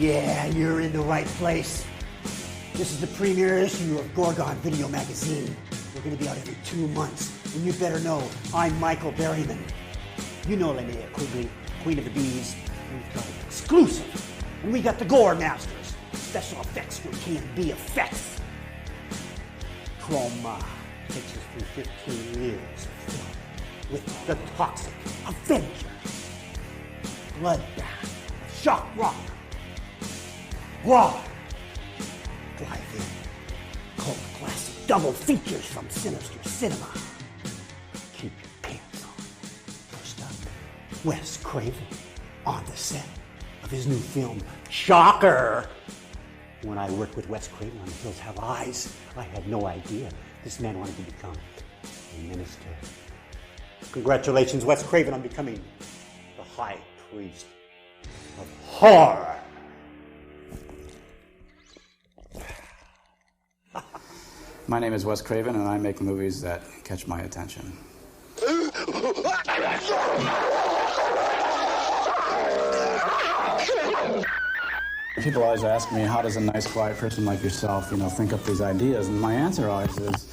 Yeah, you're in the right place. This is the premiere issue of Gorgon Video Magazine. We're going to be out every 2 months, and you better know I'm Michael Berryman. You know Linnea Quigley, Queen of the Bees. We've got an exclusive, and we got the Gore Masters. Special effects from K&B Effects. Chroma takes us through 15 years of film with the Toxic Avenger, Bloodbath, Shock Rock, War, Drive-In, cult classic double features from Sinister Cinema. Keep your pants on. First up, Wes Craven on the set of his new film, Shocker. When I worked with Wes Craven on The Hills Have Eyes, I had no idea this man wanted to become a minister. Congratulations, Wes Craven, on becoming the High Priest of Horror. My name is Wes Craven, and I make movies that catch my attention. People always ask me, how does a nice, quiet person like yourself, think up these ideas? And my answer always is,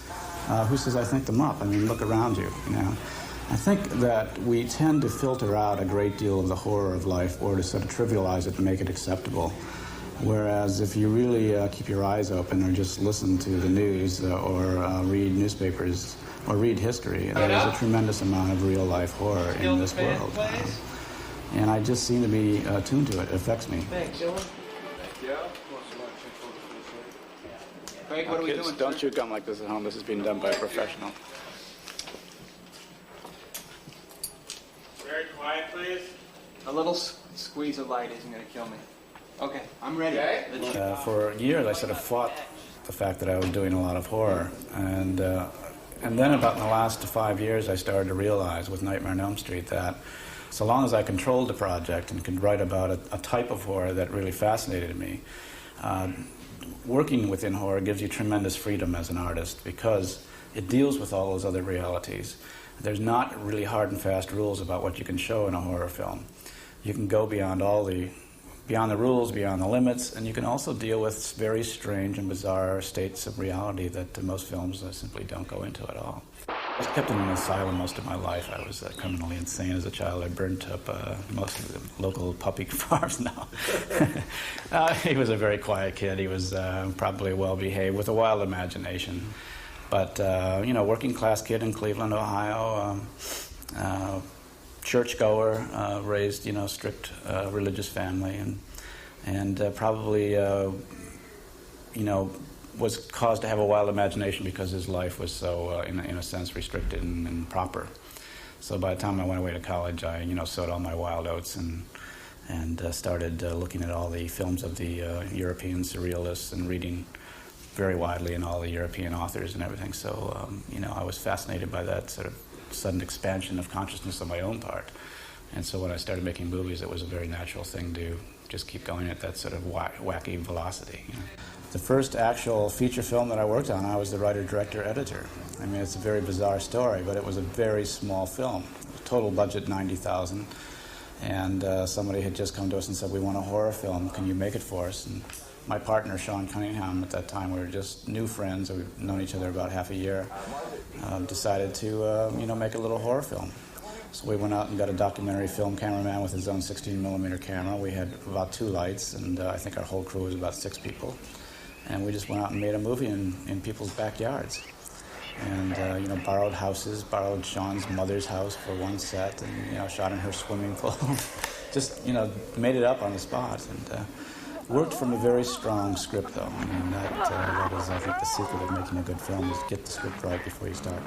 who says I think them up? I mean, look around you, I think that we tend to filter out a great deal of the horror of life, or to sort of trivialize it and make it acceptable. Whereas if you really keep your eyes open, or just listen to the news, or read newspapers, or read history, there's a tremendous amount of real-life horror in this world. And I just seem to be attuned to it. It affects me. Thanks, Dylan. Craig, what are we doing? Don't chew gum like this at home. This is being done by a professional. Very quiet, please. A little squeeze of light isn't going to kill me. Okay, I'm ready. Okay. For years, I sort of fought the fact that I was doing a lot of horror. And then about in the last 5 years, I started to realize with Nightmare on Elm Street that so long as I controlled the project and could write about a type of horror that really fascinated me, working within horror gives you tremendous freedom as an artist, because it deals with all those other realities. There's not really hard and fast rules about what you can show in a horror film. You can go beyond the rules, beyond the limits, and you can also deal with very strange and bizarre states of reality that most films simply don't go into at all. I was kept in an asylum most of my life. I was criminally insane as a child. I burnt up most of the local puppy farms now. He was a very quiet kid. He was probably well-behaved with a wild imagination. But, working class kid in Cleveland, Ohio, churchgoer, raised, strict religious family, and probably, was caused to have a wild imagination because his life was so, in a sense, restricted and proper. So by the time I went away to college, I, sowed all my wild oats and started looking at all the films of the European surrealists and reading very widely in all the European authors and everything. So, I was fascinated by that sort of sudden expansion of consciousness on my own part. And so when I started making movies, it was a very natural thing to just keep going at that sort of wacky velocity. The first actual feature film that I worked on, I was the writer, director, editor. I mean, it's a very bizarre story, but it was a very small film. Total budget, $90,000. And somebody had just come to us and said, we want a horror film. Can you make it for us? And my partner, Sean Cunningham, at that time, we were just new friends. We've known each other about half a year. Decided to, make a little horror film. So we went out and got a documentary film cameraman with his own 16-millimeter camera. We had about 2 lights, and I think our whole crew was about 6 people. And we just went out and made a movie in people's backyards. And, borrowed houses, borrowed Sean's mother's house for one set, and, shot in her swimming pool. Just, made it up on the spot. And worked from a very strong script, though. I mean, that is, I think, the secret of making a good film, is get the script right before you start.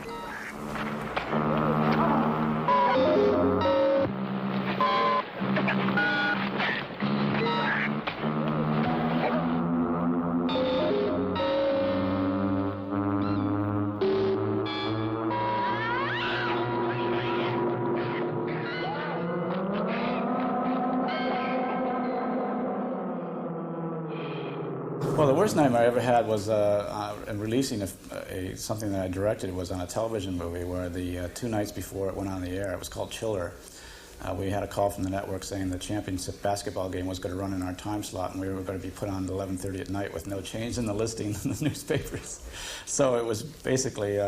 Well, the worst nightmare I ever had was releasing something that I directed. It was on a television movie where the 2 nights before it went on the air, it was called Chiller. We had a call from the network saying the championship basketball game was going to run in our time slot, and we were going to be put on at 11:30 at night with no change in the listing in the newspapers. So it was basically,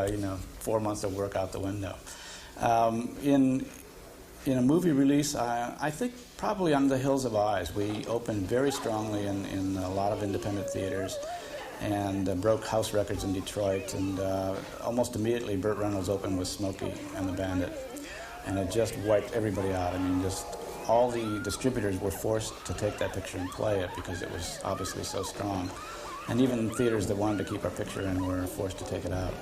4 months of work out the window. In a movie release, I think probably On the Hills of Eyes. We opened very strongly in a lot of independent theaters and broke house records in Detroit. And almost immediately, Burt Reynolds opened with Smokey and the Bandit. And it just wiped everybody out. I mean, just all the distributors were forced to take that picture and play it because it was obviously so strong. And even theaters that wanted to keep our picture in were forced to take it out.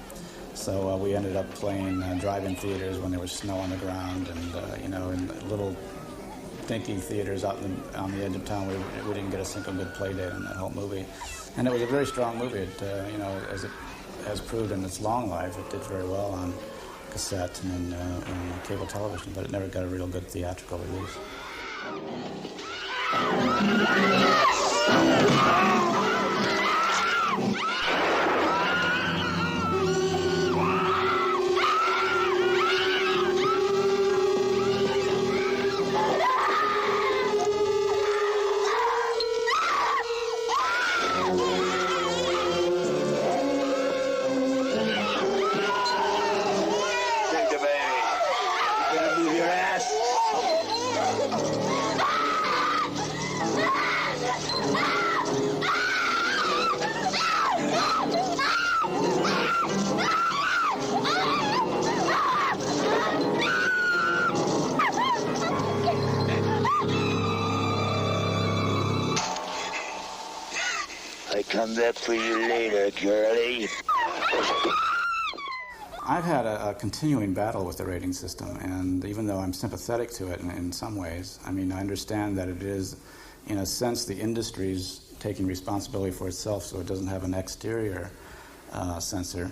So we ended up playing drive-in theaters when there was snow on the ground, and in little dinky theaters out on the edge of town. We didn't get a single good play date on that whole movie, and it was a very strong movie. It, as it has proved in its long life, it did very well on cassette and in cable television, but it never got a real good theatrical release. Come back for you later, girlie. I've had a continuing battle with the rating system, and even though I'm sympathetic to it in some ways, I mean, I understand that it is, in a sense, the industry's taking responsibility for itself, so it doesn't have an exterior censor,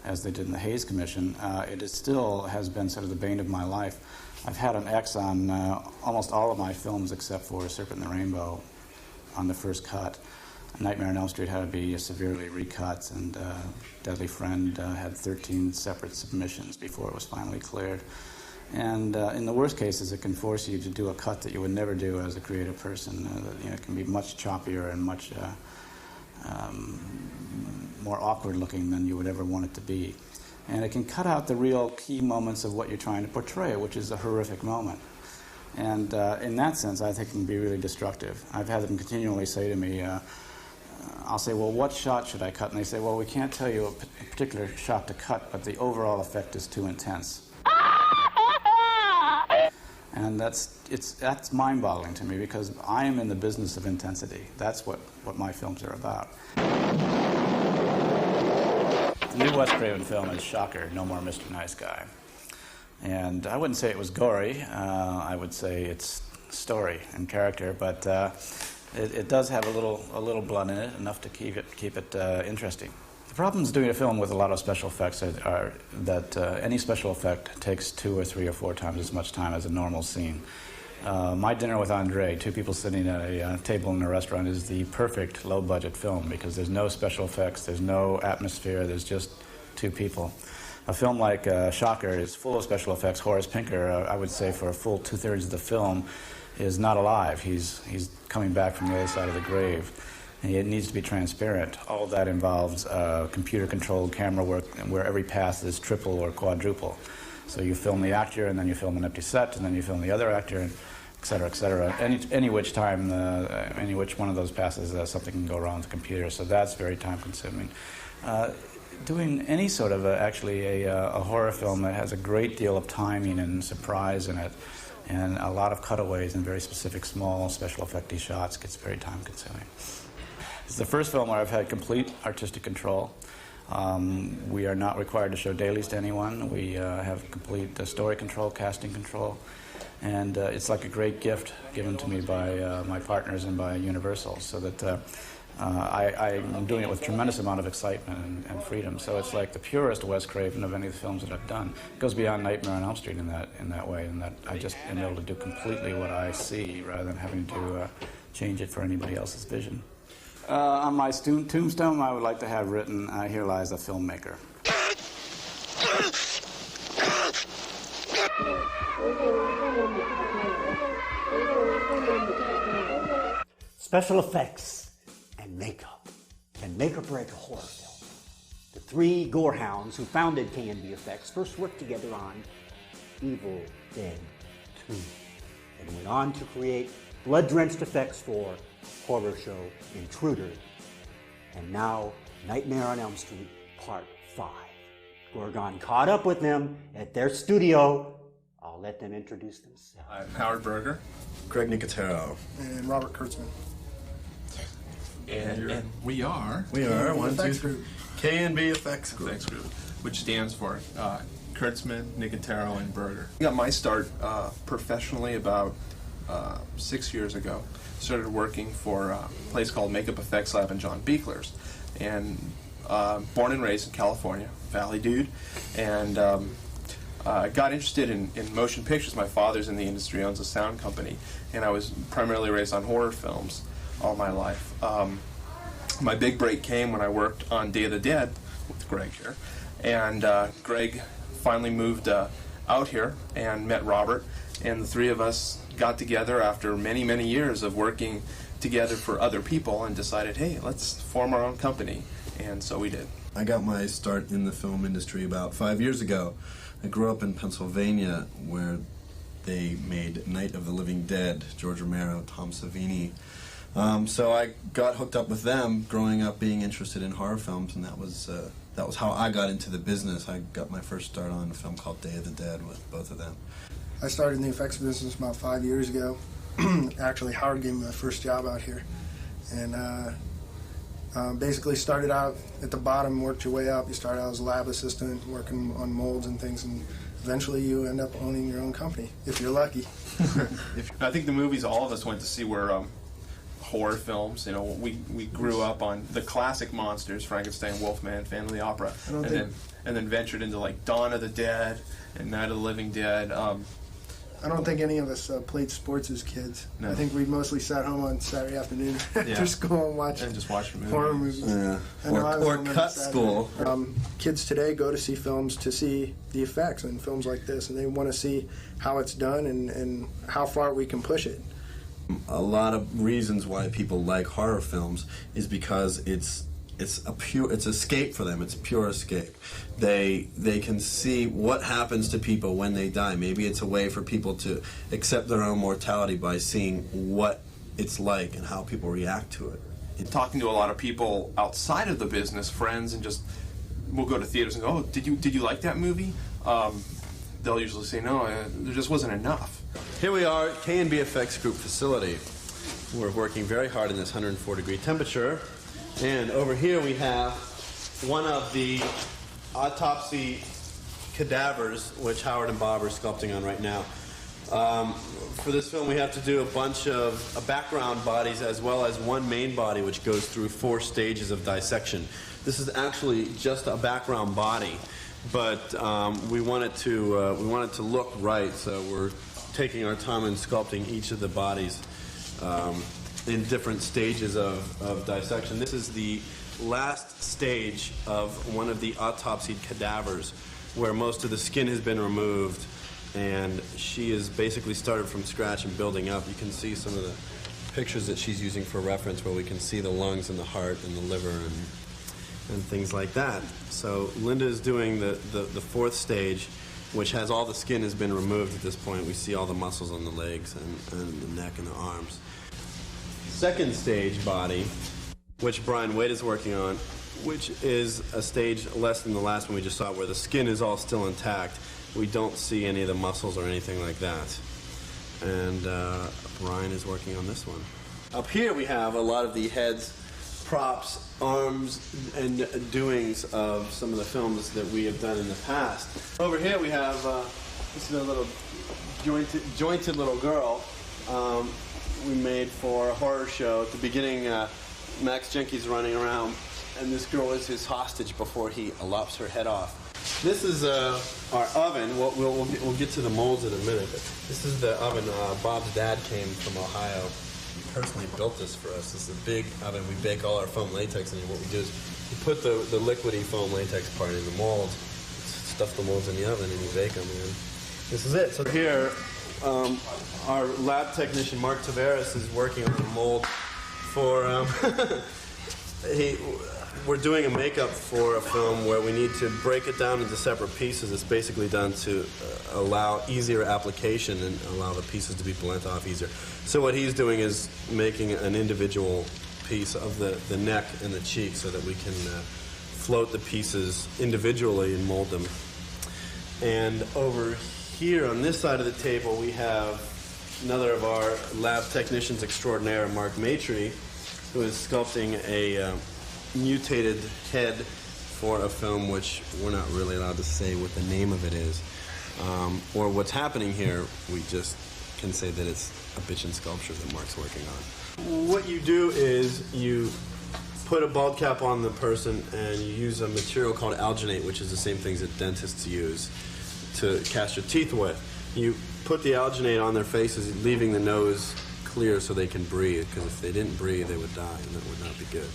as they did in the Hays Commission. It still has been sort of the bane of my life. I've had an X on almost all of my films except for Serpent and the Rainbow on the first cut. Nightmare on Elm Street had to be severely recut, and Deadly Friend had 13 separate submissions before it was finally cleared. And in the worst cases, it can force you to do a cut that you would never do as a creative person. It can be much choppier and much more awkward looking than you would ever want it to be. And it can cut out the real key moments of what you're trying to portray, which is a horrific moment. And in that sense, I think it can be really destructive. I've had them continually say to me, I'll say, well, what shot should I cut? And they say, well, we can't tell you a particular shot to cut, but the overall effect is too intense. And that's mind-boggling to me, because I am in the business of intensity. That's what my films are about. The new Wes Craven film is Shocker, No More Mr. Nice Guy. And I wouldn't say it was gory. I would say it's story and character, but it does have a little blood in it, enough to keep it interesting. The problems doing a film with a lot of special effects are that any special effect takes 2 or 3 or 4 times as much time as a normal scene. My Dinner with Andre, 2 people sitting at a table in a restaurant, is the perfect low-budget film because there's no special effects, there's no atmosphere, there's just 2 people. A film like Shocker is full of special effects. Horace Pinker, I would say for a full 2/3 of the film, is not alive. He's coming back from the other side of the grave. And it needs to be transparent. All of that involves computer-controlled camera work where every pass is triple or quadruple. So you film the actor, and then you film an empty set, and then you film the other actor, and et cetera, et cetera. Any which one of those passes, something can go wrong with the computer. So that's very time-consuming. Doing any sort of a horror film that has a great deal of timing and surprise in it, and a lot of cutaways and very specific small special effecty shots gets very time-consuming. It's the first film where I've had complete artistic control. We are not required to show dailies to anyone. We have complete story control, casting control, and it's like a great gift given to me by my partners and by Universal, so that I'm doing it with a tremendous amount of excitement and freedom. So it's like the purest Wes Craven of any of the films that I've done. It goes beyond Nightmare on Elm Street in that way, in that I just am able to do completely what I see rather than having to change it for anybody else's vision. On my tombstone, I would like to have written, "Here lies a filmmaker." Special effects and makeup can make or break a horror film. The three gore hounds who founded K&B Effects first worked together on Evil Dead 2 and went on to create blood-drenched effects for horror show Intruder and now Nightmare on Elm Street Part 5. Gorgon caught up with them at their studio. I'll let them introduce themselves. I'm Howard Berger. Greg Nicotero. And Robert Kurtzman. And we are K&B Effects Group. Effects Group, which stands for Kurtzman, Nicotero, and Berger. I got my start professionally about 6 years ago. Started working for a place called Makeup Effects Lab in John Beekler's. And born and raised in California, Valley dude. And got interested in motion pictures. My father's in the industry, owns a sound company. And I was primarily raised on horror films all my life. My big break came when I worked on Day of the Dead with Greg here. And Greg finally moved out here and met Robert. And the three of us got together after many, many years of working together for other people and decided, hey, let's form our own company. And so we did. I got my start in the film industry about 5 years ago. I grew up in Pennsylvania where they made Night of the Living Dead, George Romero, Tom Savini. So I got hooked up with them growing up being interested in horror films, and that was how I got into the business. I got my first start on a film called Day of the Dead with both of them. I started in the effects business about 5 years ago. Actually, Howard gave me my first job out here. And basically started out at the bottom, worked your way up. You start out as a lab assistant, working on molds and things, and eventually you end up owning your own company, if you're lucky. I think the movies all of us went to see were horror films. You know, we grew up on the classic monsters, Frankenstein, Wolfman, Phantom of the Opera, and then ventured into like Dawn of the Dead and Night of the Living Dead. I don't think any of us played sports as kids. No. I think we mostly sat home on Saturday afternoon after school and watched horror movies. Yeah. Or cut school. Kids today go to see films to see the effects in films like this, and they want to see how it's done and how far we can push it. A lot of reasons why people like horror films is because it's escape for them. It's pure escape. They can see what happens to people when they die. Maybe it's a way for people to accept their own mortality by seeing what it's like and how people react to it. Talking to a lot of people outside of the business, friends, and just we'll go to theaters and go, oh, did you like that movie? They'll usually say, no, there just wasn't enough. Here we are, K&B Effects Group facility. We're working very hard in this 104-degree temperature. And over here we have one of the autopsy cadavers, which Howard and Bob are sculpting on right now. For this film, we have to do a bunch of background bodies as well as one main body, which goes through 4 stages of dissection. This is actually just a background body, but we want it to look right, so we're taking our time and sculpting each of the bodies in different stages of dissection. This is the last stage of one of the autopsied cadavers where most of the skin has been removed, and she is basically started from scratch and building up. You can see some of the pictures that she's using for reference where we can see the lungs and the heart and the liver and things like that. So Linda is doing the 4th stage, which has all the skin has been removed at this point. We see all the muscles on the legs and the neck and the arms. 2nd stage body, which Brian Wade is working on, which is a stage less than the last one we just saw, where the skin is all still intact. We don't see any of the muscles or anything like that. And Brian is working on this one. Up here we have a lot of the heads, props, arms, and doings of some of the films that we have done in the past. Over here we have this is a little jointed little girl we made for a horror show. At the beginning, Max Jenke's running around, and this girl is his hostage before he lops her head off. This is our oven. We'll get to the molds in a minute, but this is the oven. Bob's dad came from Ohio. He personally built this for us. This is a big oven. We bake all our foam latex in here. What we do is we put the liquidy foam latex part in the mold, stuff the molds in the oven, and you bake them. And this is it. So here, our lab technician, Mark Tavares, is working on the mold for we're doing a makeup for a film where we need to break it down into separate pieces. It's basically done to allow easier application and allow the pieces to be blent off easier. So what he's doing is making an individual piece of the neck and the cheek so that we can float the pieces individually and mold them. And over here on this side of the table we have another of our lab technicians extraordinaire, Mark Maitre, who is sculpting a mutated head for a film which we're not really allowed to say what the name of it is or what's happening here. We just can say that it's a bitchin' sculpture that Mark's working on. What you do is you put a bald cap on the person and you use a material called alginate, which is the same things that dentists use to cast your teeth with. You put the alginate on their faces, leaving the nose clear so they can breathe, because if they didn't breathe, they would die, and that would not be good.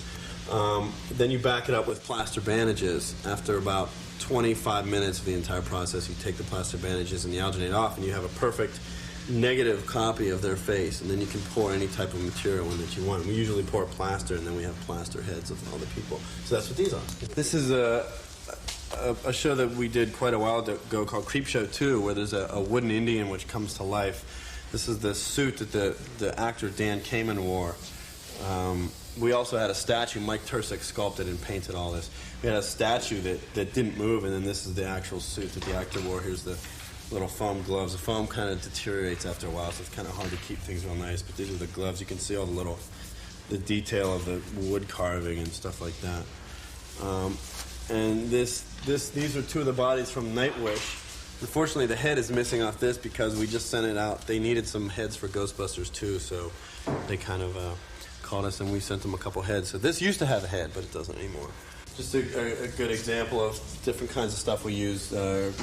Then you back it up with plaster bandages. After about 25 minutes of the entire process, you take the plaster bandages and the alginate off, and you have a perfect negative copy of their face, and then you can pour any type of material in that you want. We usually pour plaster, and then we have plaster heads of all the people. So that's what these are. This is a show that we did quite a while ago called Creepshow 2, where there's a wooden Indian which comes to life. This is the suit that the actor Dan Kamen wore. We also had a statue. Mike Tursik sculpted and painted all this. We had a statue that didn't move, and then this is the actual suit that the actor wore. Here's the little foam gloves. The foam kind of deteriorates after a while, so it's kind of hard to keep things real nice. But these are the gloves. You can see all the detail of the wood carving and stuff like that. And these are two of the bodies from Nightwish. Unfortunately, the head is missing off this because we just sent it out. They needed some heads for Ghostbusters 2, so they kind of called us and we sent them a couple heads. So this used to have a head, but it doesn't anymore. Just a good example of different kinds of stuff we use.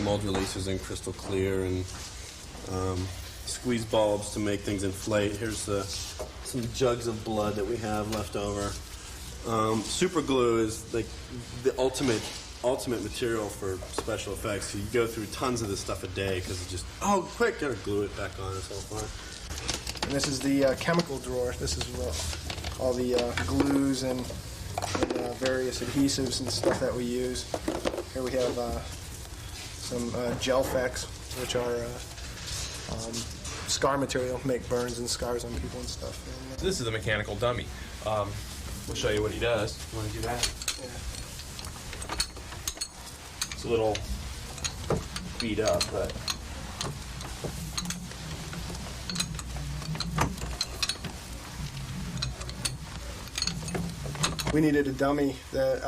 Mold releases in crystal clear and squeeze bulbs to make things inflate. Here's some jugs of blood that we have left over. Super glue is like the ultimate material for special effects. So you go through tons of this stuff a day because it just, oh, quick, gotta glue it back on. It's all fine. And this is the chemical drawer. This is all the glues and various adhesives and stuff that we use. Here we have some Gelfex, which are scar material, make burns and scars on people and stuff. And, This is a mechanical dummy. We'll show you what he does. You want to do that? yeah. It's a little beat up, but We needed a dummy that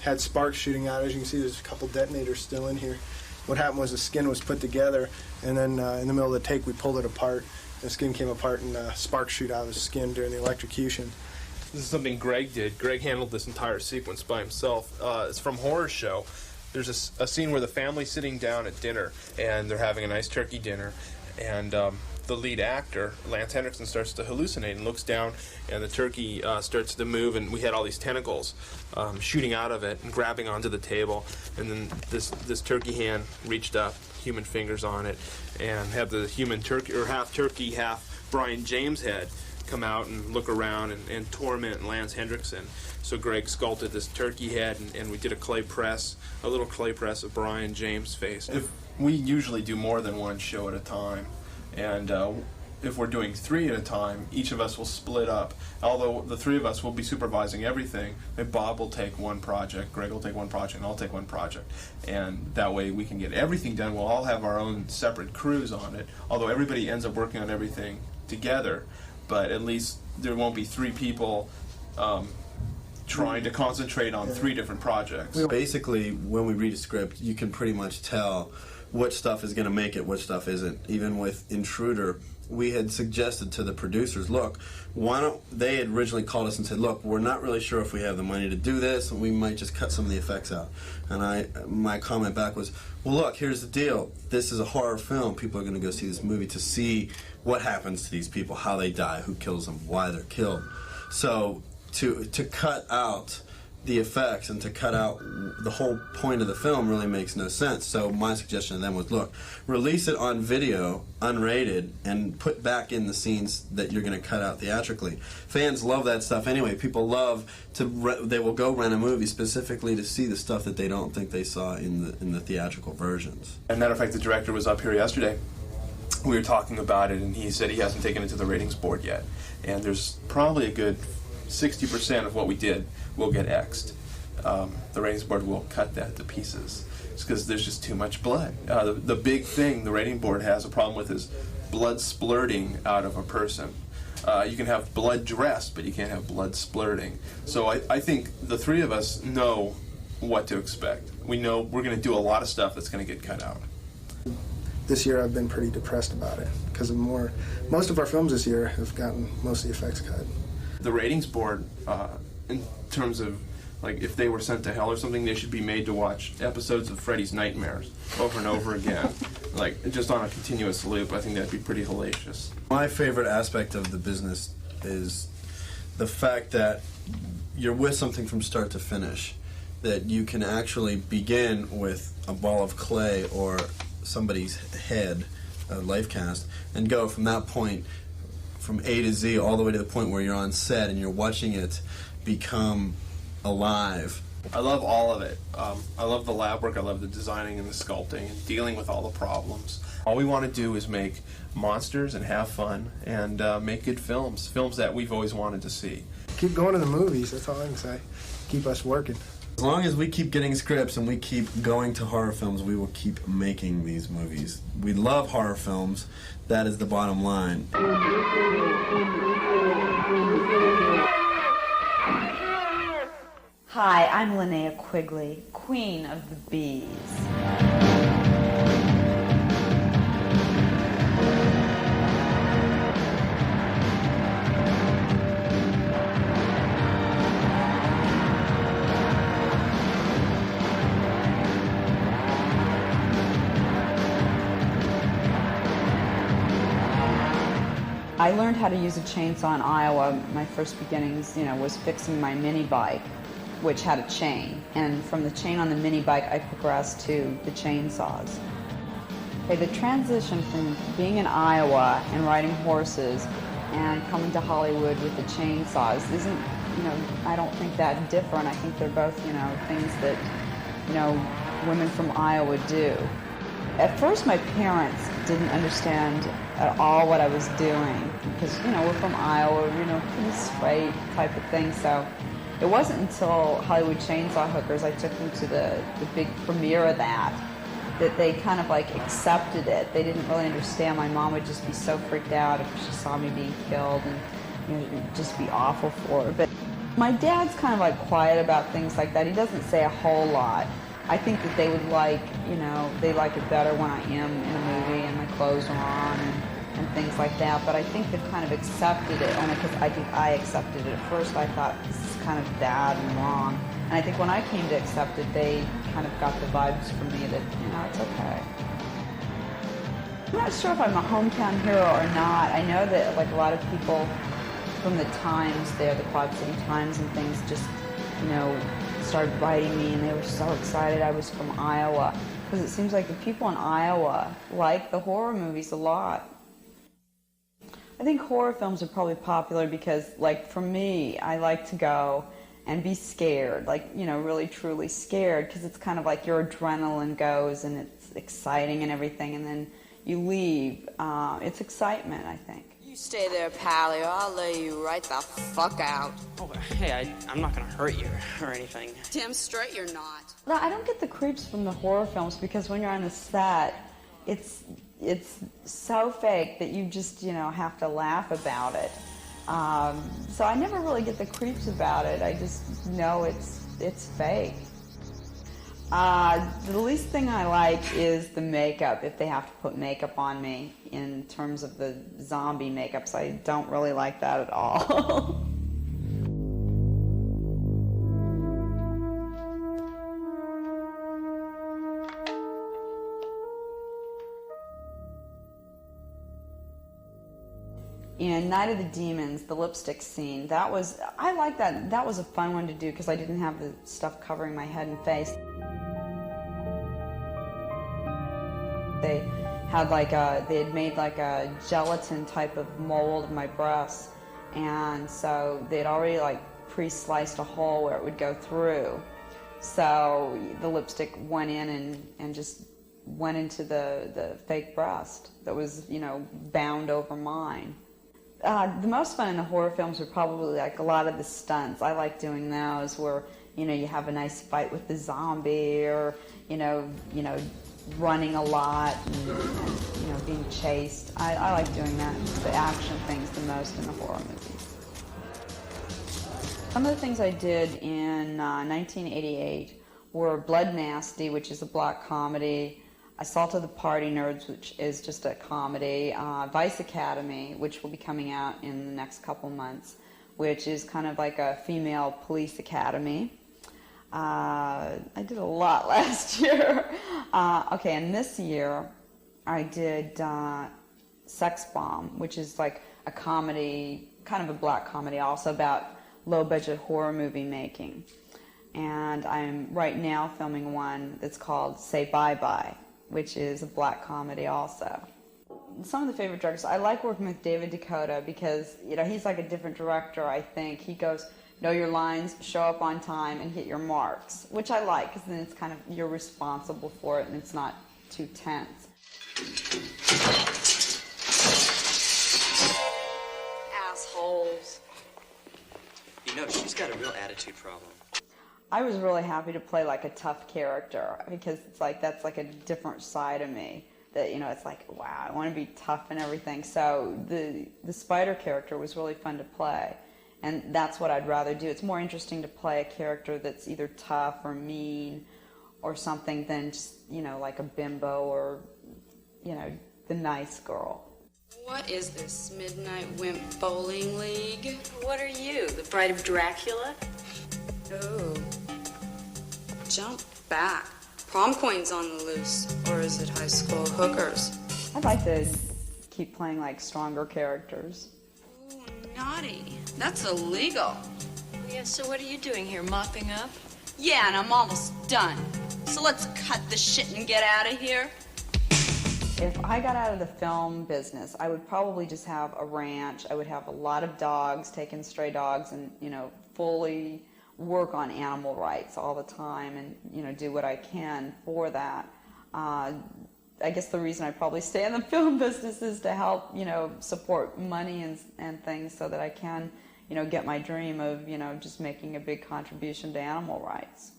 had sparks shooting out. As you can see, there's a couple detonators still in here. What happened was the skin was put together, and then in the middle of the take, we pulled it apart. The skin came apart, and sparks shoot out of the skin during the electrocution. this is something Greg did. Greg handled this entire sequence by himself. It's from Horror Show. There's a scene where the family's sitting down at dinner, and they're having a nice turkey dinner, and the lead actor, Lance Henriksen, starts to hallucinate and looks down, and the turkey starts to move, and we had all these tentacles shooting out of it and grabbing onto the table, and then this turkey hand reached up, human fingers on it, and had the human turkey, or half turkey, half Brian James head, come out and look around and torment Lance Henriksen. So Greg sculpted this turkey head, and we did a little clay press of Brian James' face. We usually do more than one show at a time, and if we're doing 3 at a time, each of us will split up. Although the 3 of us will be supervising everything, Bob will take one project, Greg will take one project, and I'll take one project. And that way we can get everything done. We'll all have our own separate crews on it, although everybody ends up working on everything together. But at least there won't be 3 people trying to concentrate on 3 different projects. Basically, when we read a script, you can pretty much tell what stuff is going to make it, what stuff isn't. Even with Intruder, we had suggested to the producers, look, they had originally called us and said, look, we're not really sure if we have the money to do this, and we might just cut some of the effects out. And my comment back was, well, look, here's the deal. This is a horror film. People are going to go see this movie to see what happens to these people, how they die, who kills them, why they're killed. So to cut out the effects and to cut out the whole point of the film really makes no sense. So my suggestion to them was, look, release it on video, unrated, and put back in the scenes that you're going to cut out theatrically. Fans love that stuff anyway. People love to, they will go rent a movie specifically to see the stuff that they don't think they saw in the theatrical versions. As a matter of fact, the director was up here yesterday. We were talking about it, and he said he hasn't taken it to the ratings board yet. And there's probably a good 60% of what we did will get X'd. The ratings board will cut that to pieces. It's because there's just too much blood. The big thing the rating board has a problem with is blood splurting out of a person. You can have blood dressed, but you can't have blood splurting. So I think the three of us know what to expect. We know we're going to do a lot of stuff that's going to get cut out. This year I've been pretty depressed about it because of most of our films this year have gotten most of the effects cut. The ratings board, in terms of, like, if they were sent to hell or something, they should be made to watch episodes of Freddy's Nightmares over and over again, like, just on a continuous loop. I think that'd be pretty hellacious. My favorite aspect of the business is the fact that you're with something from start to finish, that you can actually begin with a ball of clay or somebody's head, a life cast, and go from that point from A to Z all the way to the point where you're on set and you're watching it become alive. I love all of it. I love the lab work, I love the designing and the sculpting and dealing with all the problems. All we want to do is make monsters and have fun and make good films that we've always wanted to see. Keep going to the movies, that's all I can say. Keep us working. As long as we keep getting scripts and we keep going to horror films, we will keep making these movies. We love horror films. That is the bottom line. Hi, I'm Linnea Quigley, Queen of the Bees. I learned how to use a chainsaw in Iowa. My first beginnings, was fixing my mini bike, which had a chain. And from the chain on the mini bike, I progressed to the chainsaws. Okay, the transition from being in Iowa and riding horses and coming to Hollywood with the chainsaws isn't, I don't think that different. I think they're both, things that, women from Iowa do. At first, my parents didn't understand at all what I was doing because, we're from Iowa, pretty straight type of thing. So it wasn't until Hollywood Chainsaw Hookers, I took them to the big premiere of that they kind of like accepted it. They didn't really understand. My mom would just be so freaked out if she saw me being killed and it'd just be awful for her. But my dad's kind of like quiet about things like that. He doesn't say a whole lot. I think that they would like, they like it better when I am in a movie and my clothes are on and things like that. But I think they've kind of accepted it only because I think I accepted it. At first I thought this is kind of bad and wrong. And I think when I came to accept it, they kind of got the vibes from me that, it's okay. I'm not sure if I'm a hometown hero or not. I know that like a lot of people from the Times there, the Quad City Times and things just, started writing me and they were so excited I was from Iowa. Because it seems like the people in Iowa like the horror movies a lot. I think horror films are probably popular because, like, for me, I like to go and be scared, like, really truly scared, because it's kind of like your adrenaline goes and it's exciting and everything, and then you leave. It's excitement, I think. You stay there, Pally, or I'll lay you right the fuck out. Oh, but hey, I'm not gonna hurt you or anything. Damn straight you're not. No, I don't get the creeps from the horror films because when you're on the set, it's so fake that you just, have to laugh about it. So I never really get the creeps about it. I just know it's fake. The least thing I like is the makeup, if they have to put makeup on me in terms of the zombie makeups. I don't really like that at all. In Night of the Demons, the lipstick scene, I like that. That was a fun one to do because I didn't have the stuff covering my head and face. They had made like a gelatin type of mold of my breasts, and so they'd already like pre-sliced a hole where it would go through. So the lipstick went in and just went into the fake breast that was, you know, bound over mine. The most fun in the horror films were probably like a lot of the stunts. I like doing those where, you know, you have a nice fight with the zombie, or you know, running a lot and you know, being chased. I like doing that, the action things the most in the horror movies. Some of the things I did in 1988 were Blood Nasty, which is a black comedy, Assault of the Party Nerds, which is just a comedy, Vice Academy, which will be coming out in the next couple months, which is kind of like a female police academy. I did a lot last year. Okay, and this year I did Sex Bomb, which is like a comedy, kind of a black comedy, also about low-budget horror movie making. And I'm right now filming one that's called Say Bye Bye, which is a black comedy also. Some of the favorite directors, I like working with David Dakota because, you know, he's like a different director, I think. He goes, know your lines, show up on time, and hit your marks, which I like because then it's kind of, you're responsible for it and it's not too tense. Assholes. You know, she's got a real attitude problem. I was really happy to play like a tough character because it's like, that's like a different side of me that, you know, it's like, wow, I want to be tough and everything. So the spider character was really fun to play, and that's what I'd rather do. It's more interesting to play a character that's either tough or mean or something than just, you know, like a bimbo or, you know, the nice girl. What is this, Midnight Wimp Bowling League? What are you, the Bride of Dracula? Oh. Jump back. Prom queens on the loose. Or is it high school hookers? I'd like to keep playing like stronger characters. Ooh, naughty. That's illegal. Yeah, so what are you doing here, mopping up? Yeah, and I'm almost done. So let's cut the shit and get out of here. If I got out of the film business, I would probably just have a ranch. I would have a lot of dogs, take in stray dogs, and, you know, fully work on animal rights all the time and, you know, do what I can for that. I guess the reason I probably stay in the film business is to help, you know, support money and things so that I can, you know, get my dream of, you know, just making a big contribution to animal rights.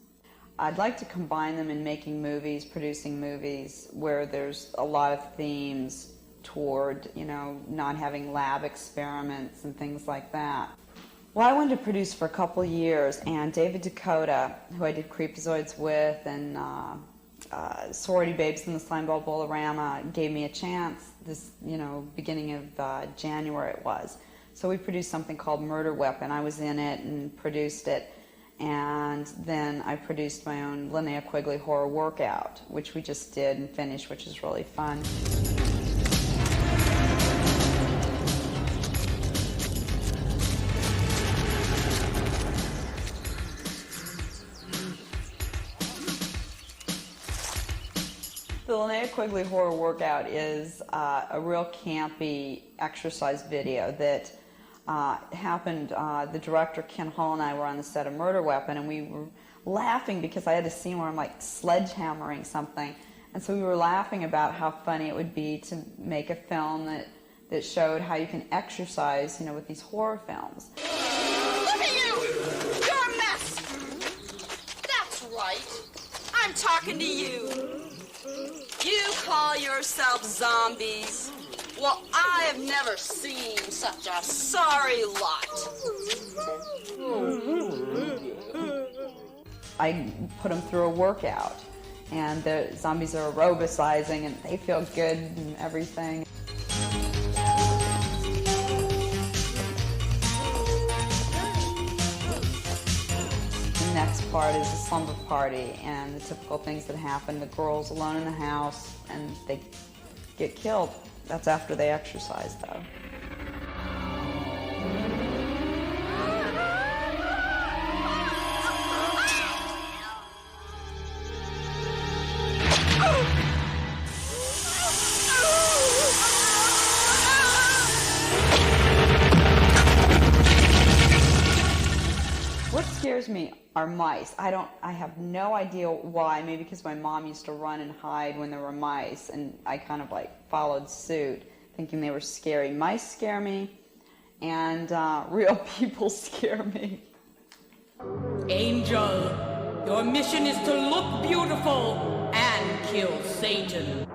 I'd like to combine them in making movies, producing movies where there's a lot of themes toward, you know, not having lab experiments and things like that. Well, I wanted to produce for a couple years, and David Dakota, who I did Creepazoids with, and Sorority Babes in the Slimeball Bolorama, gave me a chance this, you know, beginning of January it was. So we produced something called Murder Weapon. I was in it and produced it, and then I produced my own Linnea Quigley horror workout, which we just did and finished, which is really fun. The Linnea Quigley horror workout is a real campy exercise video that happened. The director Ken Hall and I were on the set of Murder Weapon, and we were laughing because I had a scene where I'm like sledgehammering something, and so we were laughing about how funny it would be to make a film that showed how you can exercise, you know, with these horror films. Look at you! You're a mess! That's right. I'm talking to you. You call yourselves zombies? Well, I have never seen such a sorry lot. I put them through a workout, and the zombies are aerobicizing, and they feel good and everything. The next part is a slumber party, and the typical things that happen. The girl's alone in the house, and they get killed. That's after they exercise, though. scares me are mice. I have no idea why. Maybe because my mom used to run and hide when there were mice, and I kind of like followed suit, thinking they were scary. Mice scare me, and real people scare me. Angel, your mission is to look beautiful and kill Satan.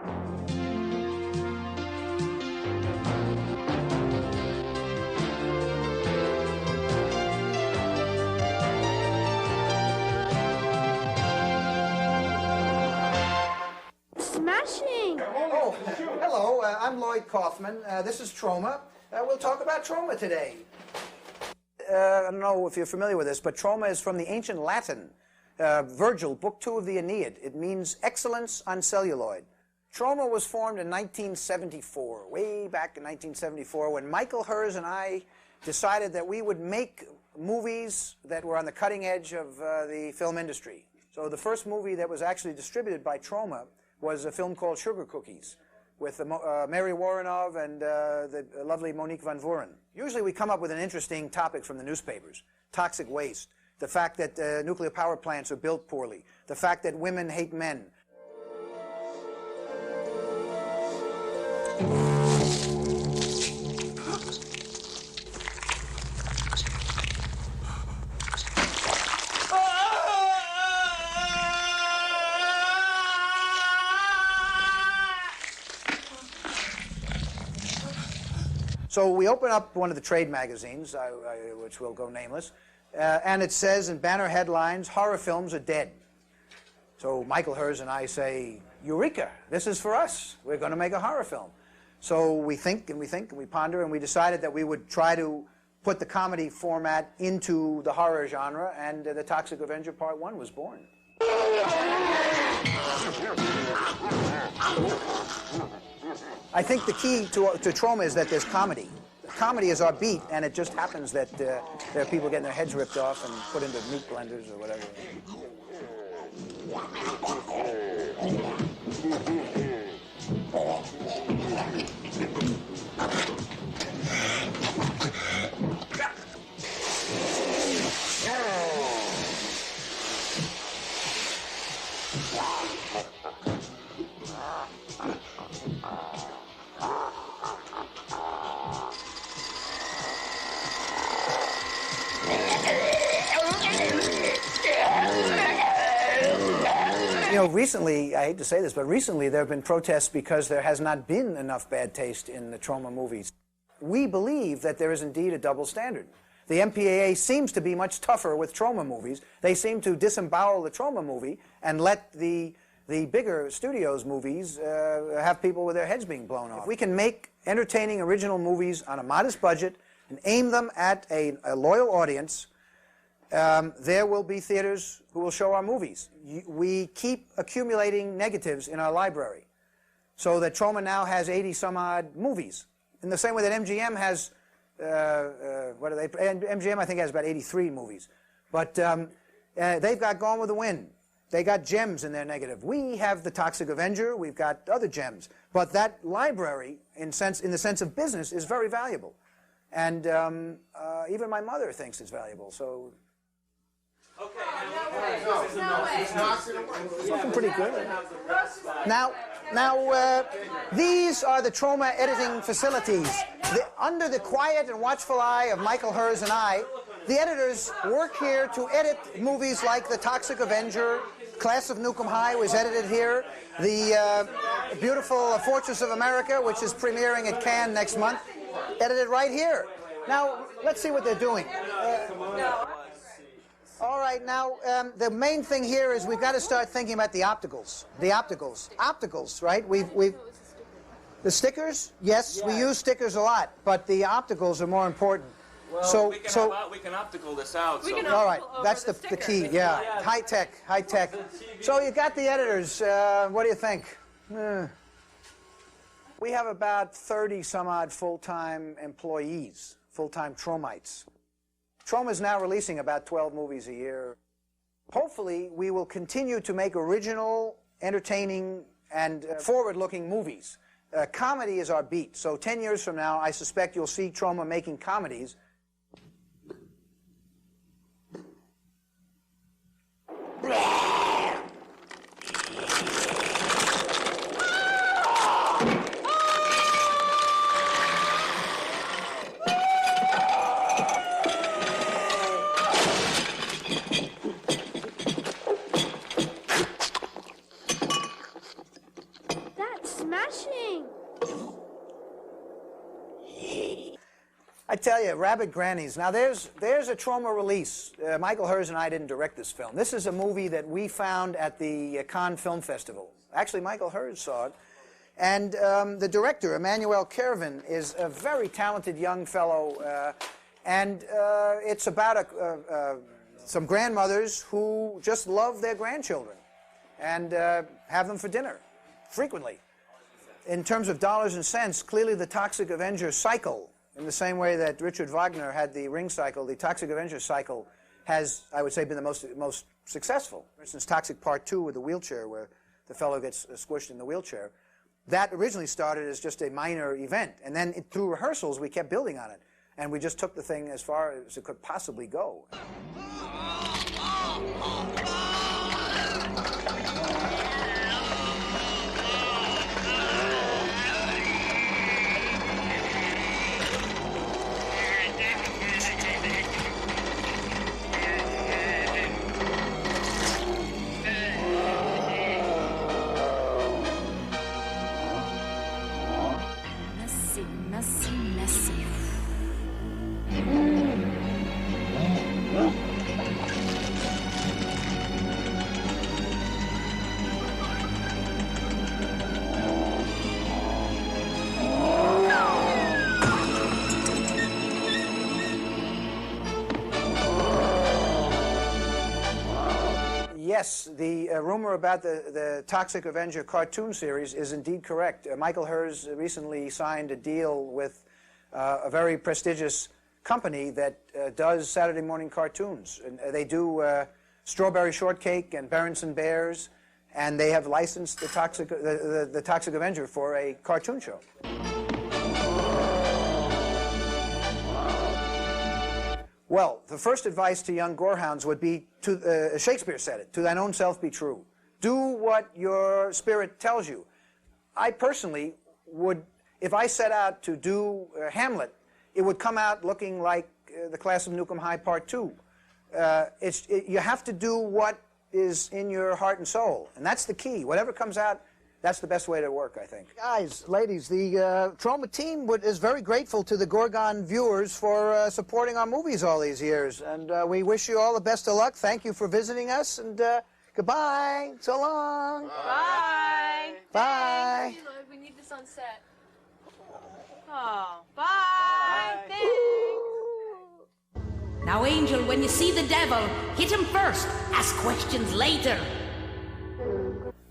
Smashing! Oh, hello, I'm Lloyd Kaufman. This is Trauma. We'll talk about trauma today. I don't know if you're familiar with this, but trauma is from the ancient Latin. Virgil, Book 2 of the Aeneid. It means excellence on celluloid. Trauma was formed in 1974, way back in 1974, when Michael Hers and I decided that we would make movies that were on the cutting edge of the film industry. So the first movie that was actually distributed by Trauma was a film called Sugar Cookies, with Mary Warrenov and the lovely Monique Van Vuren. Usually we come up with an interesting topic from the newspapers. Toxic waste, the fact that nuclear power plants are built poorly, the fact that women hate men. So we open up one of the trade magazines, which will go nameless, and it says in banner headlines, horror films are dead. So Michael Hers and I say, Eureka, this is for us. We're going to make a horror film. So we think and we think and we ponder, and we decided that we would try to put the comedy format into the horror genre, and The Toxic Avenger Part 1 was born. I think the key to Trauma is that there's comedy. Comedy is our beat, and it just happens that there are people getting their heads ripped off and put into meat blenders or whatever. You know, recently, I hate to say this, but recently there have been protests because there has not been enough bad taste in the Trauma movies. We believe that there is indeed a double standard. The MPAA seems to be much tougher with Trauma movies. They seem to disembowel the Trauma movie and let the bigger studios movies have people with their heads being blown off. If we can make entertaining original movies on a modest budget and aim them at a loyal audience, there will be theaters who will show our movies. We keep accumulating negatives in our library, so that Trauma now has 80-some-odd movies. In the same way that MGM has, MGM I think has about 83 movies. But they've got Gone with the Wind. They got gems in their negative. We have The Toxic Avenger. We've got other gems. But that library, in the sense of business, is very valuable. And even my mother thinks it's valuable. So. Looking pretty good. Now, these are the Trauma editing facilities. Under the quiet and watchful eye of Michael Hers and I, the editors work here to edit movies like The Toxic Avenger. Class of Nukem High was edited here. The beautiful Fortress of America, which is premiering at Cannes next month, edited right here. Now, let's see what they're doing. All right, now, the main thing here is we've got to start thinking about the opticals. The opticals. Opticals, right? The stickers, yes, we use stickers a lot, but the opticals are more important. Well, we can optical this out. All right, that's the key, yeah. High tech. So you got the editors. What do you think? We have about 30-some-odd full-time employees, full-time Traumites. Trauma is now releasing about 12 movies a year. Hopefully, we will continue to make original, entertaining, and forward-looking movies. Comedy is our beat. So 10 years from now, I suspect you'll see Trauma making comedies. tell you, Rabbit Grannies. Now, there's a trauma release. Michael Hers and I didn't direct this film. This is a movie that we found at the Cannes Film Festival. Actually, Michael Hers saw it. And the director, Emmanuel Kervin, is a very talented young fellow. And it's about some grandmothers who just love their grandchildren and have them for dinner frequently. In terms of dollars and cents, clearly the Toxic Avenger cycle, in the same way that Richard Wagner had the Ring cycle, the Toxic Avenger cycle has, I would say, been the most successful. For instance, Toxic Part 2 with the wheelchair, where the fellow gets squished in the wheelchair. That originally started as just a minor event, and then through rehearsals we kept building on it, and we just took the thing as far as it could possibly go. Yes, the rumor about the Toxic Avenger cartoon series is indeed correct. Michael Hers recently signed a deal with a very prestigious company that does Saturday morning cartoons. And they do Strawberry Shortcake and Berenson Bears, and they have licensed the Toxic Avenger for a cartoon show. Well, the first advice to young gorehounds would be, Shakespeare said it, to thine own self be true. Do what your spirit tells you. I personally would, if I set out to do Hamlet, it would come out looking like The Class of Newcomb High Part 2. You have to do what is in your heart and soul, and that's the key. Whatever comes out, that's the best way to work, I think. Guys, ladies, the Trauma team is very grateful to the Gorgon viewers for supporting our movies all these years. And we wish you all the best of luck. Thank you for visiting us. And goodbye. So long. Bye. Bye. Thanks. We need this on set. Oh, bye. Thanks. Now, Angel, when you see the devil, hit him first. Ask questions later.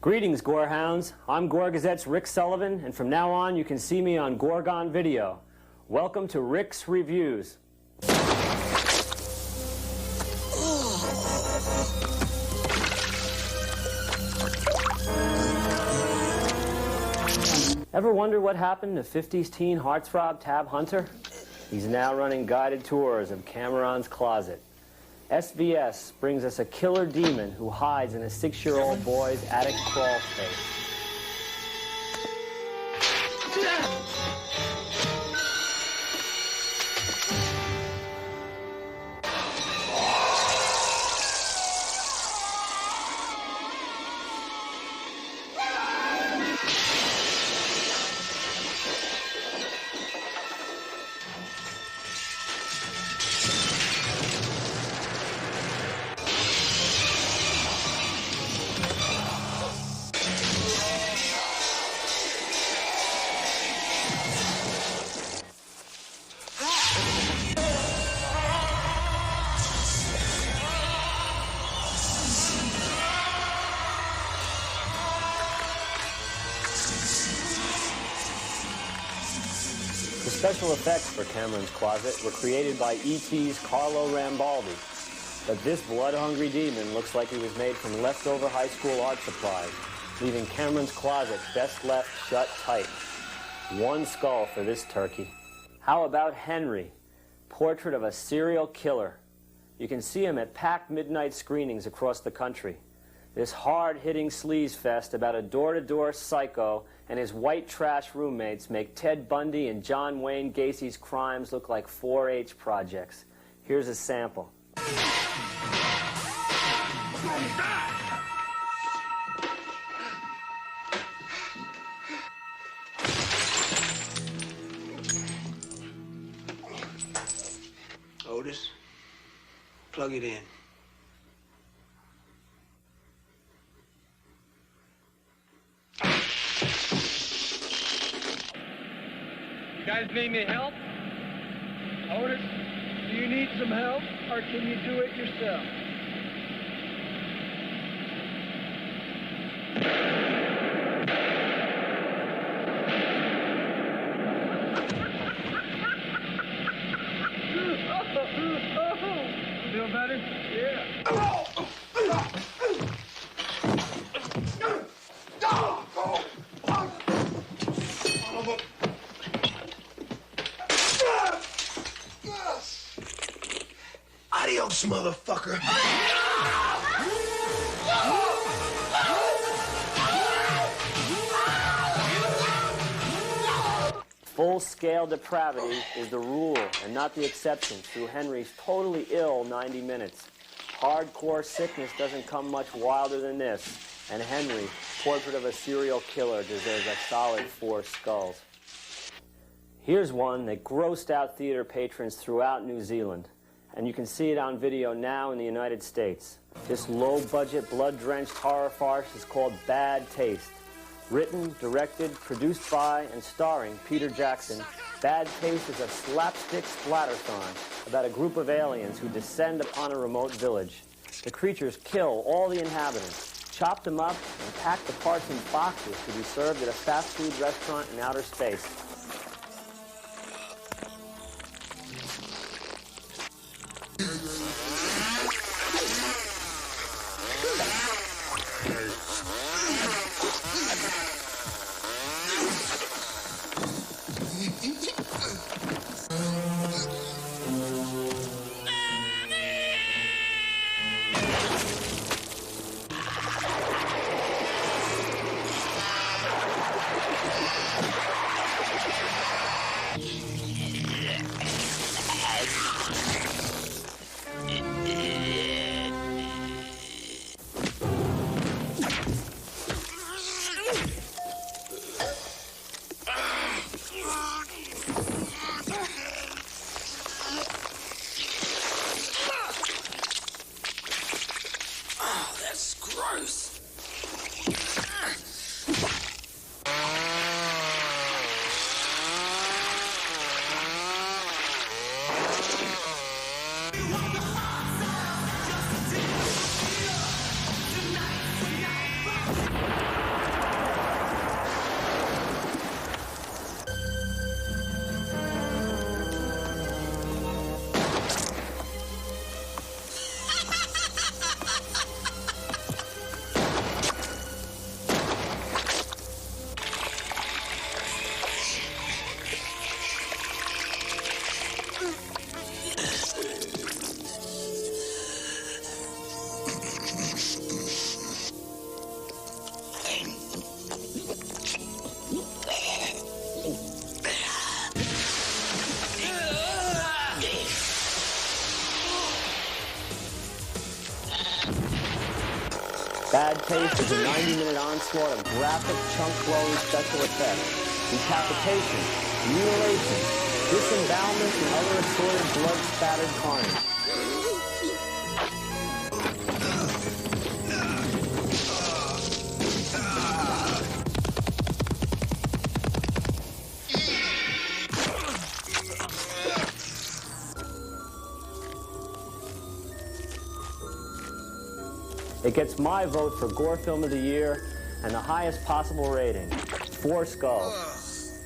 Greetings, Gorehounds. I'm Gore Gazette's Rick Sullivan, and from now on you can see me on Gorgon Video. Welcome to Rick's Reviews. Ever wonder what happened to 50s teen heartthrob Tab Hunter? He's now running guided tours of Cameron's Closet. SVS brings us a killer demon who hides in a 6-year-old boy's attic crawl space. The special effects for Cameron's Closet were created by E.T.'s Carlo Rambaldi, but this blood-hungry demon looks like he was made from leftover high school art supplies, leaving Cameron's Closet best left shut tight. One skull for this turkey. How about Henry, portrait of a serial killer? You can see him at packed midnight screenings across the country. This hard-hitting sleaze fest about a door-to-door psycho and his white trash roommates make Ted Bundy and John Wayne Gacy's crimes look like 4-H projects. Here's a sample. Plug it in. You guys need any help? Otis, do you need some help, or can you do it yourself? Feel better? Yeah. Adios, motherfucker. Full-scale depravity is the rule and not the exception through Henry's totally ill 90 minutes. Hardcore sickness doesn't come much wilder than this, and Henry, portrait of a serial killer, deserves a solid 4 skulls. Here's one that grossed out theater patrons throughout New Zealand, and you can see it on video now in the United States. This low-budget, blood-drenched horror farce is called Bad Taste. Written, directed, produced by, and starring Peter Jackson, Bad Taste is a slapstick splatterthon about a group of aliens who descend upon a remote village. The creatures kill all the inhabitants, chop them up, and pack the parts in boxes to be served at a fast food restaurant in outer space. Bad Taste is a 90-minute onslaught of graphic, chunk-blowing special effects, decapitation, mutilation, disembowelment, and other assorted blood-spattered carnage. It gets my vote for Gore Film of the Year and the highest possible rating, 4 skulls.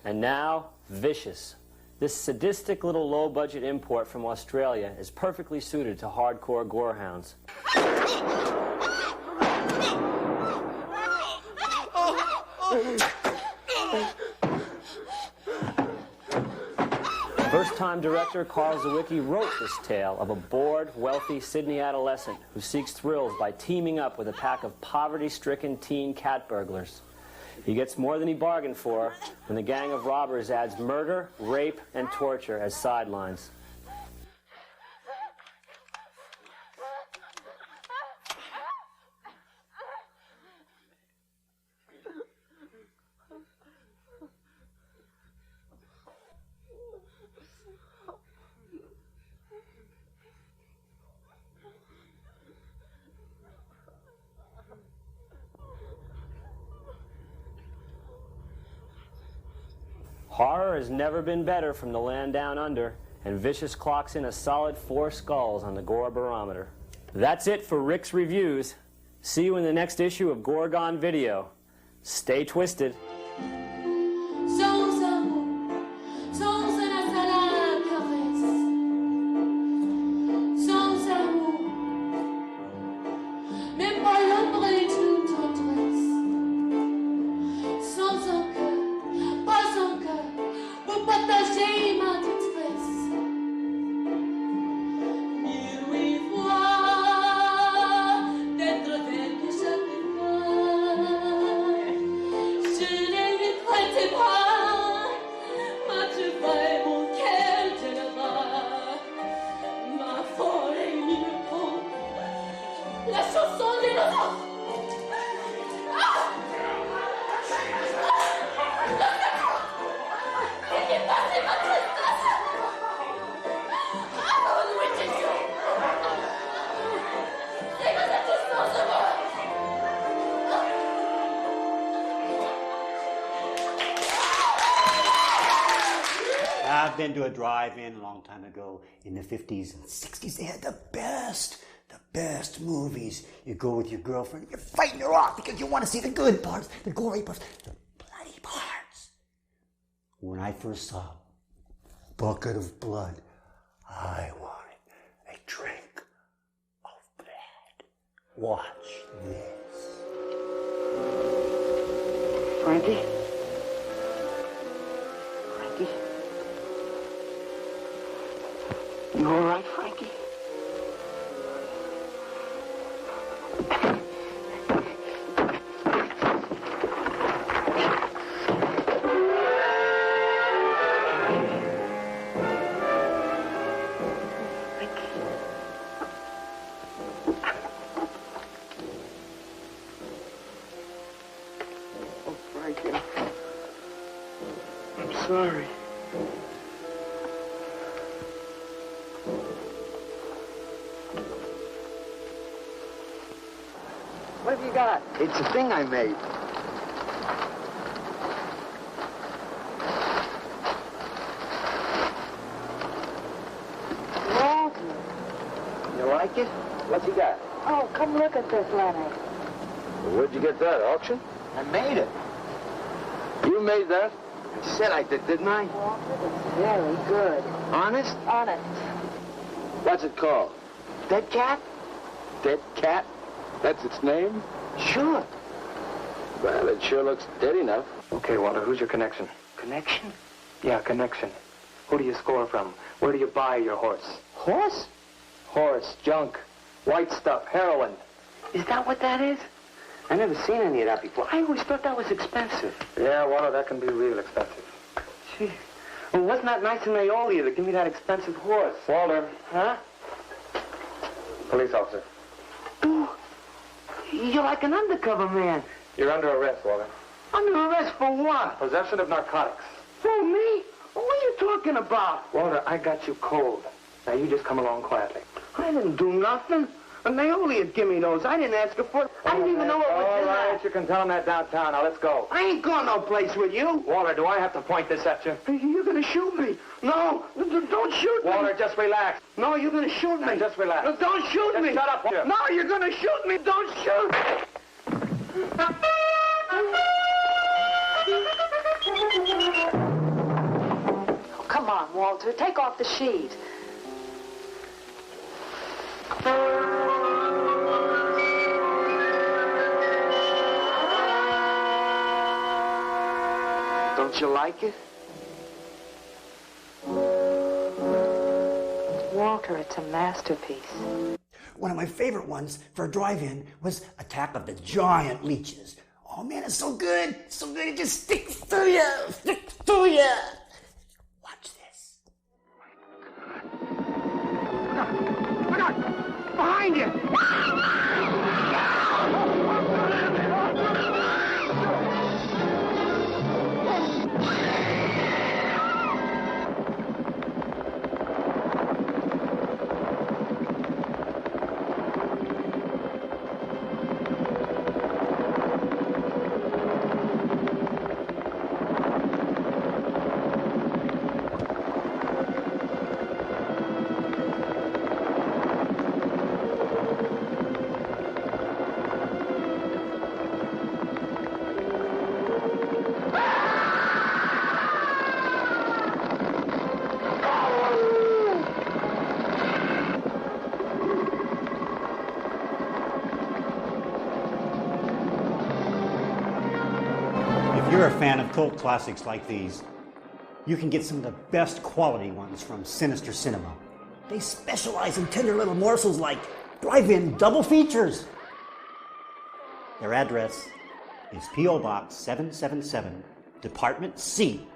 And now, Vicious. This sadistic little low-budget import from Australia is perfectly suited to hardcore gorehounds. First-time director Carl Zawicki wrote this tale of a bored, wealthy Sydney adolescent who seeks thrills by teaming up with a pack of poverty-stricken teen cat burglars. He gets more than he bargained for when the gang of robbers adds murder, rape, and torture as sidelines. Horror has never been better from the land down under, and Vicious clocks in a solid 4 skulls on the gore barometer. That's it for Rick's Reviews. See you in the next issue of Gorgon Video. Stay twisted. I've been to a drive-in a long time ago in the 50s and 60s. They had the best movies. You go with your girlfriend, you're fighting her off because you want to see the good parts, the gory parts, the bloody parts. When I first saw Bucket of Blood, I wanted a drink of blood. Watch this. Frankie? Frankie? You all right, Frankie? Oh, Frankie. I'm sorry. What have you got? It's a thing I made. Walter. You like it? What's he got? Oh, come look at this, Lenny. Where'd you get that, auction? I made it. You made that? I said I did, didn't I? Walter, it's very good. Honest? Honest. What's it called? Dead Cat? Dead Cat? That's its name? Sure. Well, it sure looks dead enough. Okay, Walter, who's your connection? Connection? Yeah, connection. Who do you score from? Where do you buy your horse? Horse? Horse, junk, white stuff, heroin. Is that what that is? I never seen any of that before. I always thought that was expensive. Yeah, Walter, that can be real expensive. Gee. Well, wasn't that nice of Naolia to give me that expensive horse? Walter. Huh? Police officer. Ooh, you're like an undercover man. You're under arrest, Walter. Under arrest for what? Possession of narcotics. For me? What are you talking about? Walter, I got you cold. Now you just come along quietly. I didn't do nothing. Naolia give me those. I didn't ask her for it. I didn't even know it was in All right, that. you can tell him that downtown. Now let's go. I ain't going no place with you. Walter, do I have to point this at you? You're gonna shoot me. No, don't shoot me. Walter, just relax. No, you're gonna shoot me. Now, just relax. No, don't shoot Just me. shut up, Walter. No, you're gonna shoot me. Don't shoot. Oh, come on, Walter. Take off the sheet. Don't you like it? Walter, it's a masterpiece. One of my favorite ones for a drive-in was Attack of the Giant Leeches. Oh man, it's so good. So good, it just sticks to you. Sticks to you. Watch this. Look out! Behind you! you're a fan of cult classics like these, you can get some of the best quality ones from Sinister Cinema. They specialize in tender little morsels like drive-in double features. Their address is P.O. Box 777, Department C,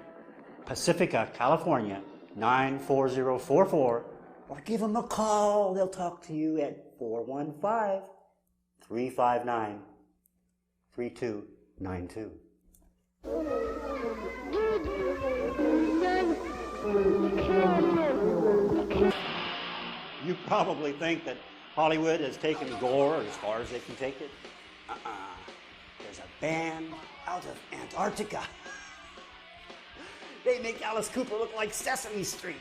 Pacifica, California, 94044, or give them a call. They'll talk to you at 415-359-3292. You probably think that Hollywood has taken gore as far as they can take it. There's a band out of Antarctica. They make Alice Cooper look like Sesame Street.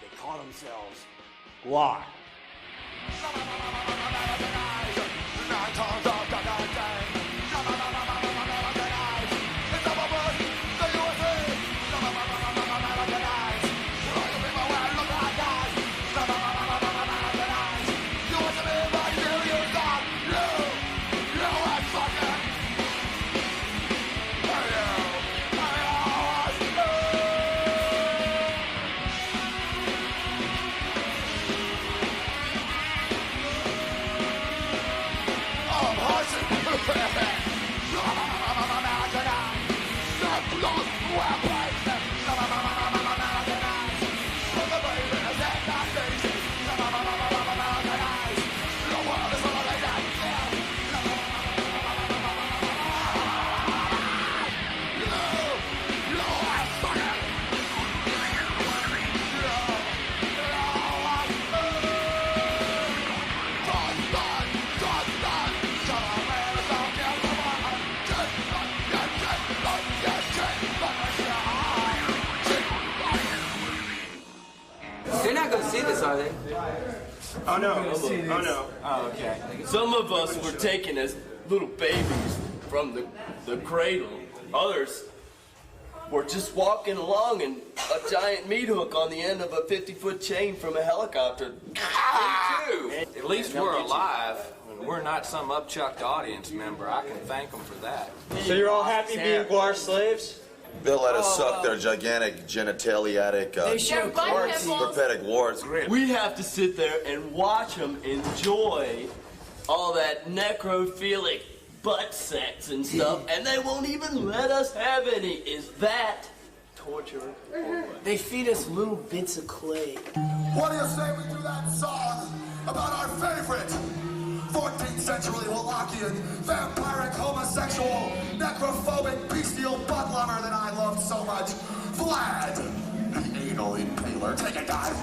They call themselves Guar. They're not gonna see this, are they? Oh no. Oh no. Oh, okay. Some of us were taken as little babies from the cradle. Others were just walking along and a giant meat hook on the end of a 50-foot chain from a helicopter. Me too. At least we're alive. We're not some upchucked audience member. I can thank them for that. So you're all happy being Guar slaves? They'll let us suck their gigantic genitaliatic, herpetic warts. We have to sit there and watch them enjoy all that necrophilic butt sex and stuff, and they won't even let us have any. Is that torture? They feed us little bits of clay. What do you say we do that song about our favorite 14th century Wallachian, vampiric, homosexual, necrophobic, bestial butt lover that I loved so much, Vlad, the anal impaler. Take it, guys.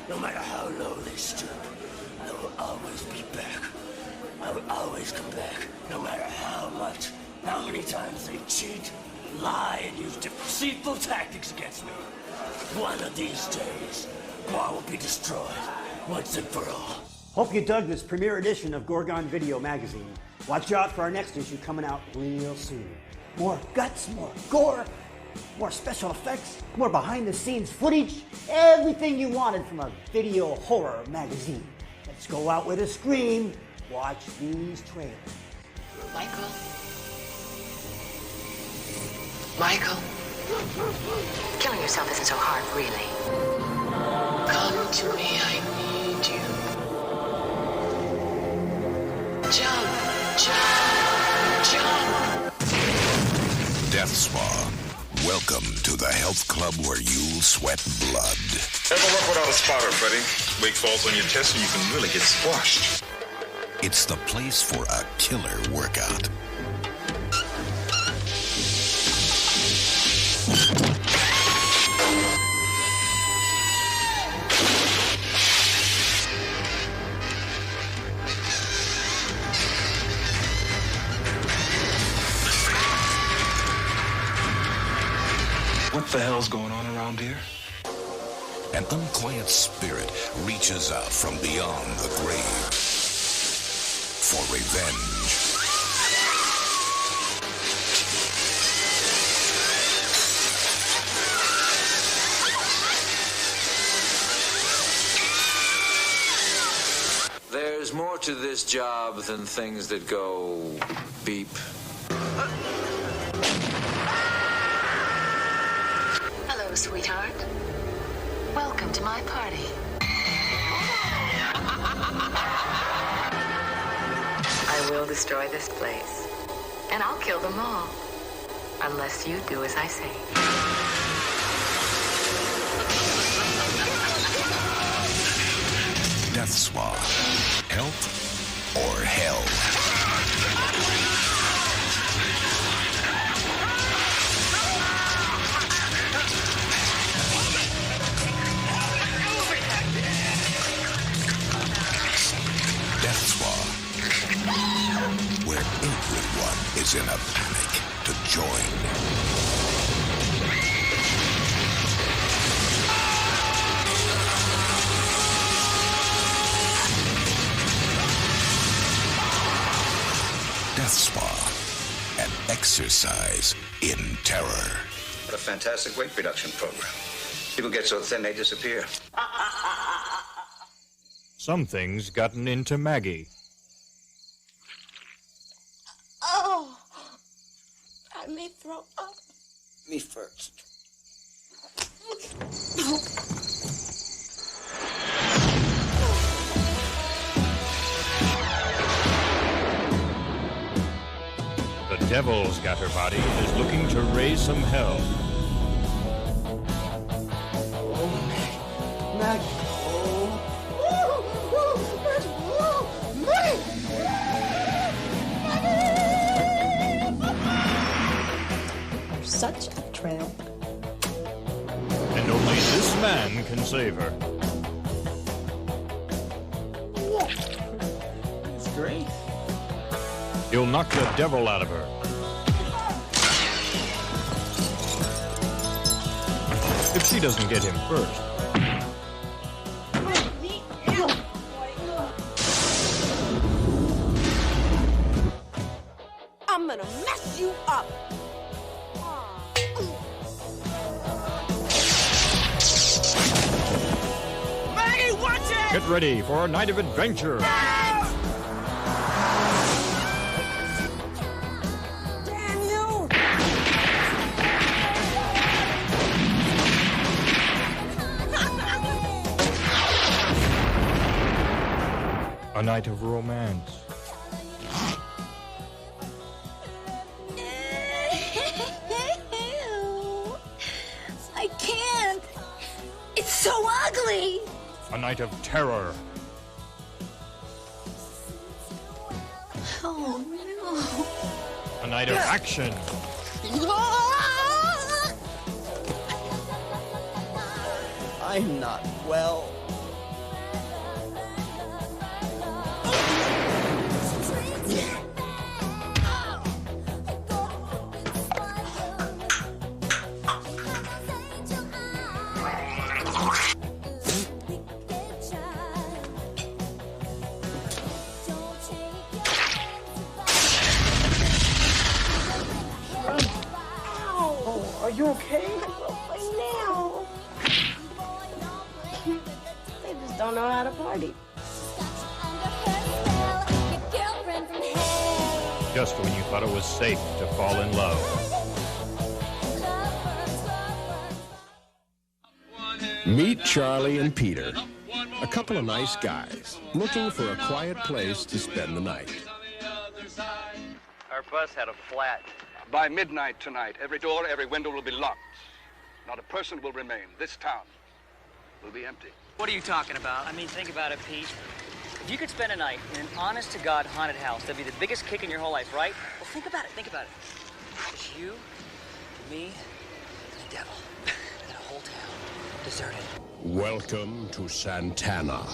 No matter how low they stood, I will always be back. I will always come back, no matter how much, how many times they cheat, lie, and use deceitful tactics against me. One of these days, War will be destroyed, once and for all. Hope you dug this premiere edition of Gorgon Video Magazine. Watch out for our next issue coming out real soon. More guts, more gore, more special effects, more behind-the-scenes footage, everything you wanted from a video horror magazine. Let's go out with a scream. Watch these trailers. Michael? Michael? Killing yourself isn't so hard, really. Come to me, I need you. Jump! Jump! Jump! Death Spa. Welcome to the health club where you'll sweat blood. Ever work without a spotter, Freddie? Weight falls on your chest and you can really get squashed. It's the place for a killer workout. What the hell's going on around here? An unquiet spirit reaches out from beyond the grave for revenge. There's more to this job than things that go beep. Hello, sweetheart. Welcome to my party. I will destroy this place, and I'll kill them all, unless you do as I say. Death Spa. Health or hell? Death Spa, where everyone is in a panic to join. Death Spa, an exercise in terror. What a fantastic weight reduction program. People get so thin they disappear. Something's gotten into Maggie. Oh, I may throw up. Me first. The devil's got her body and is looking to raise some hell. Maggie. You're such a tramp. And only this man can save her. It's great. He'll knock the devil out of her. If she doesn't get him first. I'm gonna mess you up. Maggie, watch it! Get ready for a night of adventure. Damn you! A night of romance. I can't. It's so ugly. A night of terror. Oh no. A night of action. I'm not well. Are you okay? By now. They just don't know how to party. Just when you thought it was safe to fall in love. Meet Charlie and Peter, a couple of nice guys looking for a quiet place to spend the night. Our bus had a flat. By midnight tonight, every door, every window will be locked. Not a person will remain. This town will be empty. What are you talking about? I mean, think about it, Pete. If you could spend a night in an honest-to-God haunted house, that'd be the biggest kick in your whole life, right? Well, think about it, think about it. It's you, me, and the devil, and a whole town deserted. Welcome to Santana,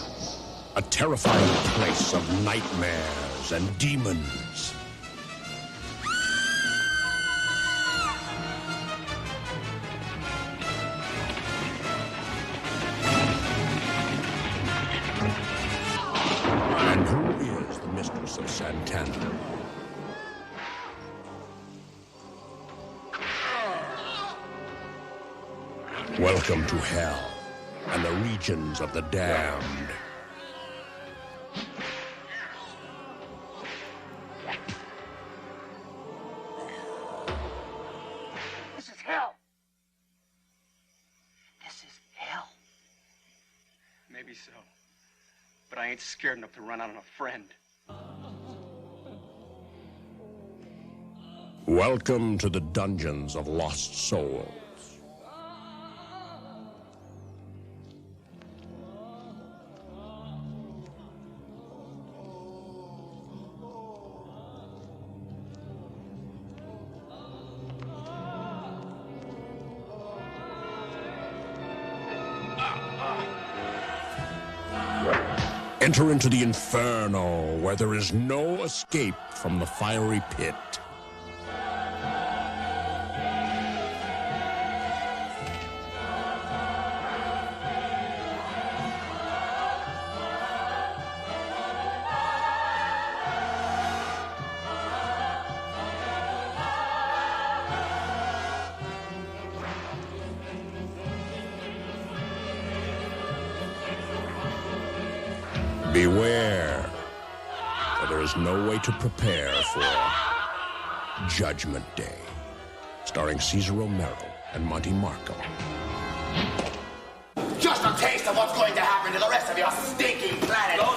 a terrifying place of nightmares and demons. And who is the mistress of Santana? Welcome to hell and the regions of the damned. This is hell. This is hell. Maybe so. But I ain't scared enough to run out on a friend. Welcome to the dungeons of lost souls. Enter into the inferno, where there is no escape from the fiery pit. Beware, for there is no way to prepare for Judgment Day, starring Cesar Romero and Monty Marco. Just a taste of what's going to happen to the rest of your stinking planet. No,